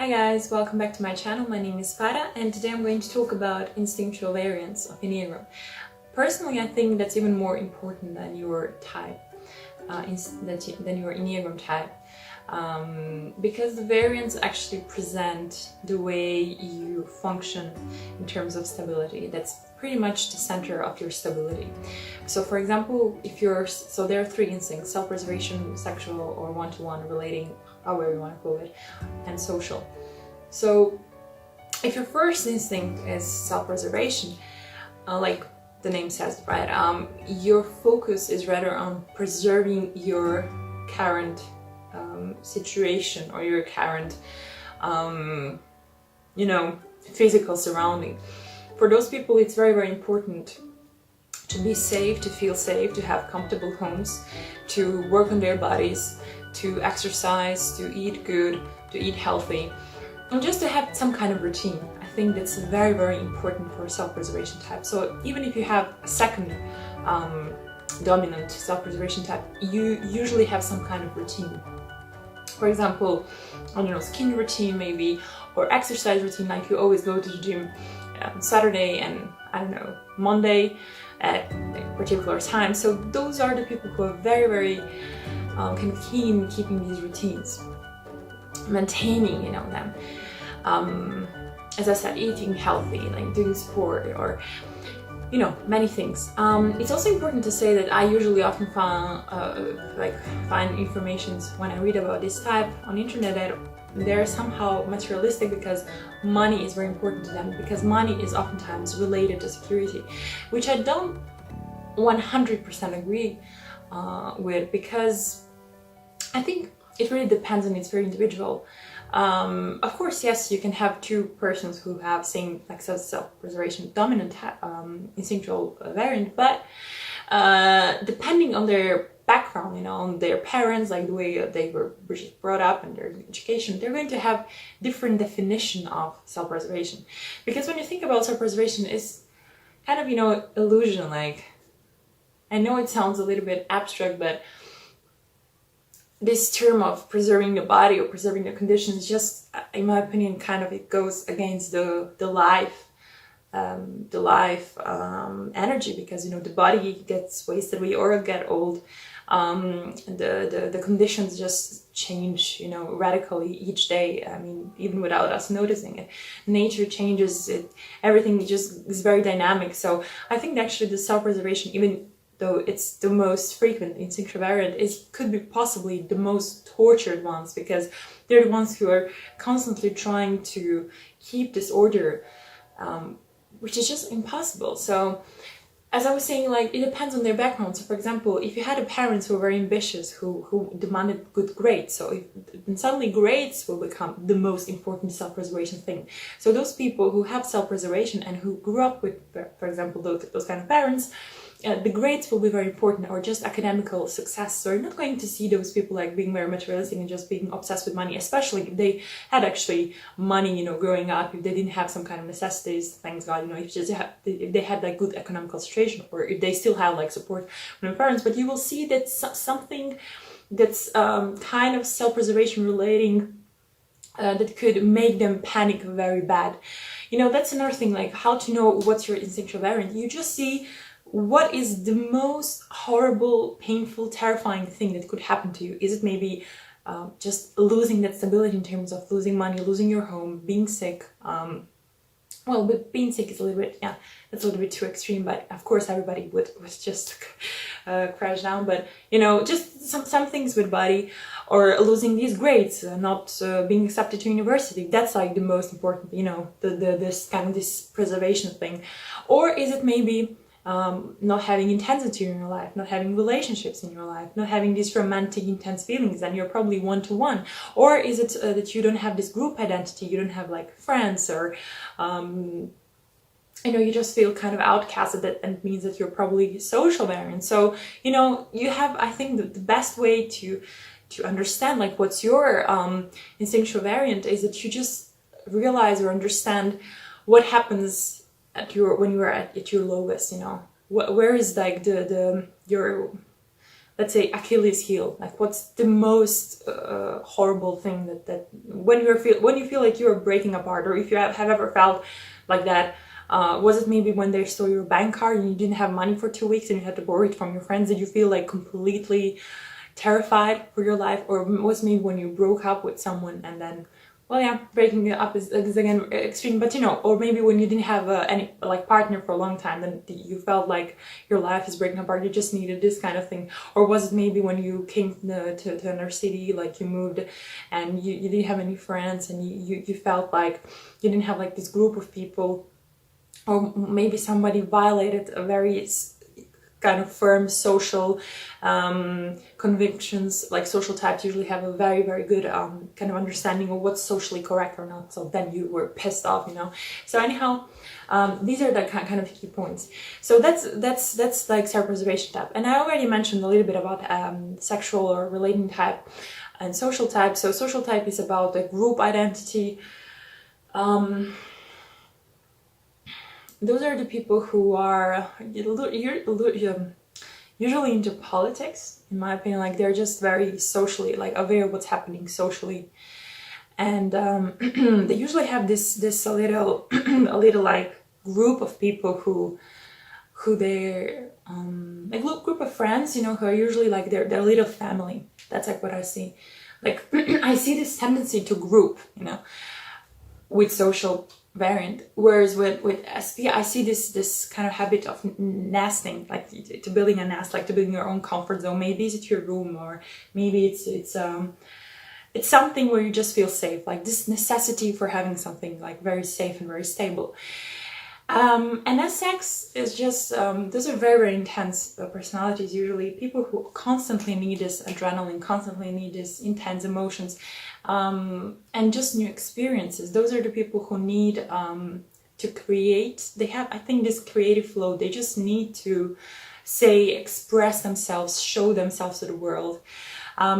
Hi guys, welcome back to my channel. My name is Farah and today I'm going to talk about instinctual variants of Enneagram. Personally, I think that's even more important than your type, than your Enneagram type, because the variants actually present the way you function in terms of stability. That's pretty much the center of your stability. So for example, there are three instincts: self-preservation, sexual, or one-to-one, relating, however you want to call it, and social. So if your first instinct is self-preservation, like the name says, right, your focus is rather on preserving your current situation or your current physical surrounding. For those people, it's very, very important to be safe, to feel safe, to have comfortable homes, to work on their bodies, to exercise, to eat good, to eat healthy, and just to have some kind of routine. I think that's very, very important for a self-preservation type. So even if you have a second dominant self-preservation type, you usually have some kind of routine. For example, I don't know, skin routine maybe, or exercise routine, like you always go to the gym on Saturday and, I don't know, Monday at a particular time. So those are the people who are very, very kind of keen in keeping these routines, maintaining, them. As I said, eating healthy, like doing sport, or many things. It's also important to say that I usually often find information when I read about this type on internet that they're somehow materialistic because money is very important to them, because money is oftentimes related to security, which I don't 100% agree with, because I think it really depends and it's very individual. Of course, yes, you can have two persons who have same self-preservation dominant instinctual variant, but depending on their background, on their parents, like the way they were just brought up and their education, they're going to have different definition of self-preservation. Because when you think about self-preservation, it's kind of, illusion. Like, I know it sounds a little bit abstract, but this term of preserving the body or preserving the conditions, just, in my opinion, kind of, it goes against the life energy, because the body gets wasted, we all get old, the conditions just change, radically each day. I mean, even without us noticing it, nature changes, everything just is very dynamic. So I think actually the self-preservation, even though it's the most frequent instinctual variant, could be possibly the most tortured ones, because they're the ones who are constantly trying to keep this order, which is just impossible. So as I was saying, like, it depends on their background. So for example, if you had parents who were very ambitious, who demanded good grades, so then suddenly grades will become the most important self-preservation thing. So those people who have self-preservation and who grew up with, for example, those kind of parents, the grades will be very important, or just academical success. So you're not going to see those people like being very materialistic and just being obsessed with money, especially if they had actually money, growing up, if they didn't have some kind of necessities, thanks God, if they had like good economical situation, or if they still have like support from their parents. But you will see that something that's kind of self-preservation relating, that could make them panic very bad. That's another thing, like how to know what's your instinctual variant. You just see what is the most horrible, painful, terrifying thing that could happen to you. Is it maybe just losing that stability in terms of losing money, losing your home, being sick? But being sick is a little bit, that's a little bit too extreme, but of course everybody would just crash down. But, just some things with body, or losing these grades, not being accepted to university. That's like the most important, this preservation thing. Or is it maybe not having intensity in your life, not having relationships in your life, not having these romantic, intense feelings, and you're probably one-to-one? Or is it that you don't have this group identity, you don't have like friends, or you just feel kind of outcasted, and it means that you're probably social variant. So you have, I think, the best way to understand like what's your instinctual variant is that you just realize or understand what happens when you are at your lowest. Where is like your let's say, Achilles heel? Like, what's the most horrible thing that when you feel like you are breaking apart, or if you have ever felt like that? Was it maybe when they stole your bank card and you didn't have money for 2 weeks and you had to borrow it from your friends? Did you feel like completely terrified for your life? Or was maybe when you broke up with someone and then, well, yeah, breaking it up is again extreme, but or maybe when you didn't have any like partner for a long time, then you felt like your life is breaking apart, you just needed this kind of thing. Or was it maybe when you came to another city, like you moved and you didn't have any friends, and you felt like you didn't have like this group of people, or maybe somebody violated a very kind of firm social convictions. Like social types usually have a very, very good kind of understanding of what's socially correct or not, so then you were pissed off, so anyhow, these are the kind of key points. So that's like self-preservation type. And I already mentioned a little bit about sexual or relating type and social type. So social type is about the group identity. Those are the people who are usually into politics, in my opinion. Like, they're just very socially, like, aware of what's happening socially, and they usually have this a little like group of people who they're a group of friends, who are usually like their little family. That's like what I see. Like, I see this tendency to group, with social variant, whereas with SP I see this kind of habit of nesting, like to building a nest, like to building your own comfort zone. Maybe it's your room, or maybe it's something where you just feel safe, like this necessity for having something like very safe and very stable. And SX is just those are very, very intense personalities, usually people who constantly need this adrenaline, constantly need this intense emotions, and just new experiences. Those are the people who need to create. They have, I think, this creative flow. They just need to express themselves, show themselves to the world.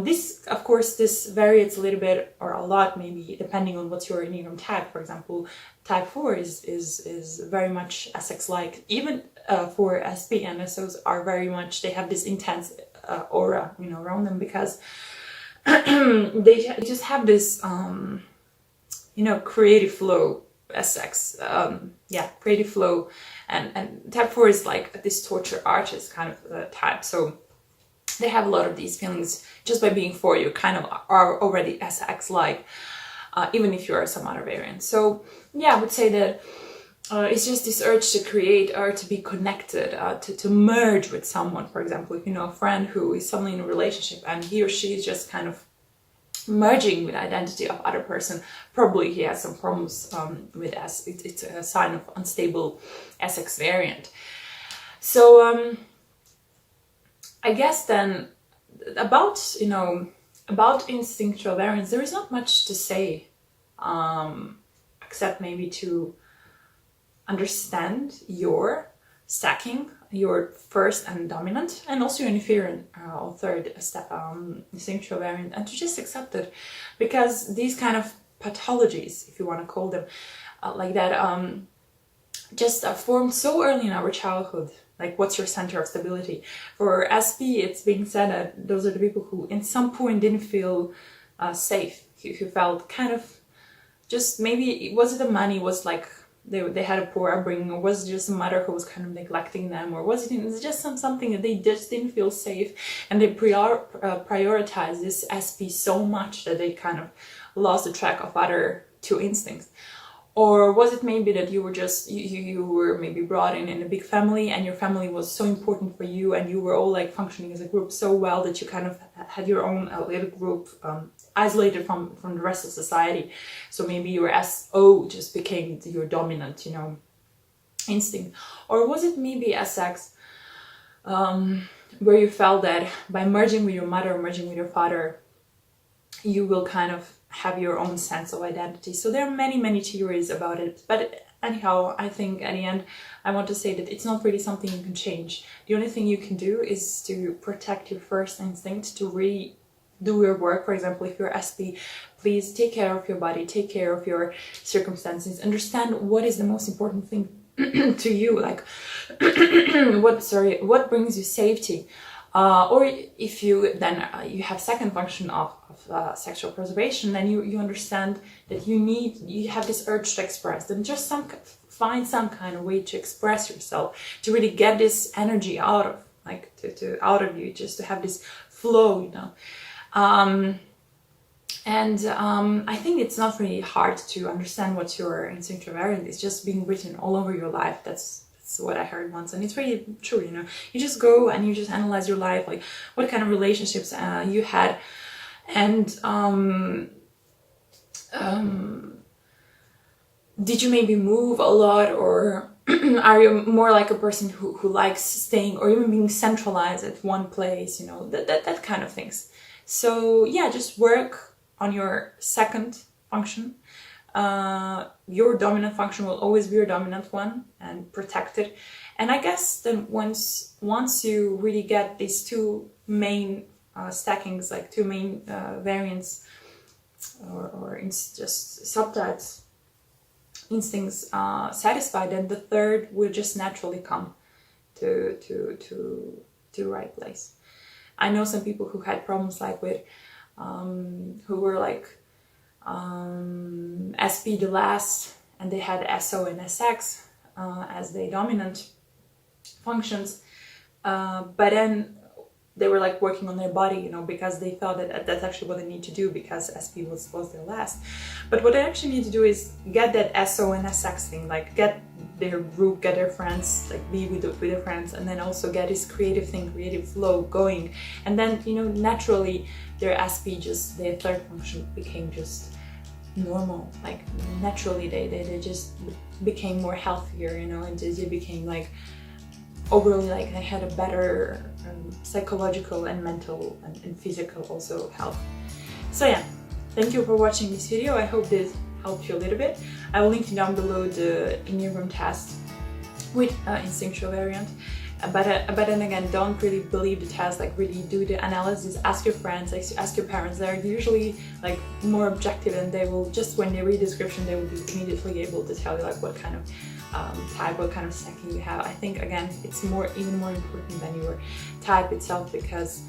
This, of course, this varies a little bit or a lot, maybe, depending on what's your Enneagram type. For example, type 4 is very much SX-like. Even for SP and SOs are very much, they have this intense aura, around them, because they just have this, creative flow. SX, creative flow, and type 4 is like this torture artist kind of type. So they have a lot of these feelings just by being 4. You kind of are already SX-like, even if you are some other variant. So yeah, I would say that it's just this urge to create or to be connected, to merge with someone. For example, if you know a friend who is suddenly in a relationship and he or she is just kind of merging with the identity of other person, probably he has some problems with S. It's a sign of unstable SX variant. So I guess then about instinctual variants, there is not much to say, except maybe to understand your stacking, your first and dominant, and also your inferior or third step instinctual variant, and to just accept it, because these kind of pathologies, if you want to call them like that, just formed so early in our childhood. Like, what's your center of stability? For SP, it's being said that those are the people who in some point didn't feel safe, who felt kind of just, maybe, was it the money, was like they had a poor upbringing, or was it just a mother who was kind of neglecting them, or was it just something that they just didn't feel safe, and they prioritized this SP so much that they kind of lost the track of other two instincts? Or was it maybe that you were just, you were maybe brought in a big family, and your family was so important for you, and you were all like functioning as a group so well that you kind of had your own little group, isolated from the rest of society. So maybe your SO just became your dominant, instinct. Or was it maybe SX, where you felt that by merging with your mother, merging with your father, you will kind of have your own sense of identity. So there are many, many theories about it, but anyhow, I think at the end I want to say that it's not really something you can change. The only thing you can do is to protect your first instinct, to really do your work. For example, if you're SP, please take care of your body, take care of your circumstances, understand what is the most important thing to you, like what brings you safety. Or if you then you have second function of sexual preservation, then you understand that you have this urge to express, then just find some kind of way to express yourself, to really get this energy out of, like, to out of you, just to have this flow, you know. I think it's not really hard to understand what your instinctual variant is, just being written all over your life. That's what I heard once, and it's really true, you know. You just go and you just analyze your life, like what kind of relationships you had, and did you maybe move a lot, or are you more like a person who likes staying or even being centralized at one place, you know, that kind of things. So yeah, just work on your second function. Your dominant function will always be your dominant one, and protect it. And I guess then once you really get these two main stackings, like two main variants, or just subtypes, instincts satisfied, then the third will just naturally come to right place. I know some people who had problems like with who were like SP the last, and they had SO and SX as their dominant functions, but then they were like working on their body, you know, because they thought that that's actually what they need to do, because SP was their last. But what they actually need to do is get that SO and SX thing, like get their group, get their friends, like be with their friends, and then also get this creative thing, creative flow going. And then, you know, naturally their SP, just their third function, became just normal. Like naturally they just became more healthier, you know, and they became like overall, like they had a better psychological and mental and physical also health. So yeah, thank you for watching this video. I hope this helped you a little bit. I will link down below the Enneagram test with instinctual variant. But then again, don't really believe the test, like really do the analysis, ask your friends, like ask your parents. They're usually like more objective, and they will, just when they read the description, they will be immediately able to tell you like what kind of type, what kind of stacking you have. I think again, it's even more important than your type itself, because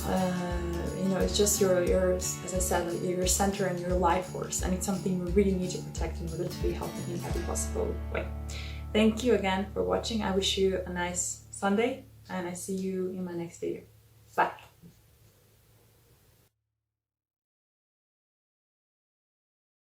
you know, it's just your, as I said, like your center and your life force, and it's something you really need to protect in order to be healthy in every possible way. Thank you again for watching. I wish you a nice Sunday, and I see you in my next video. Bye.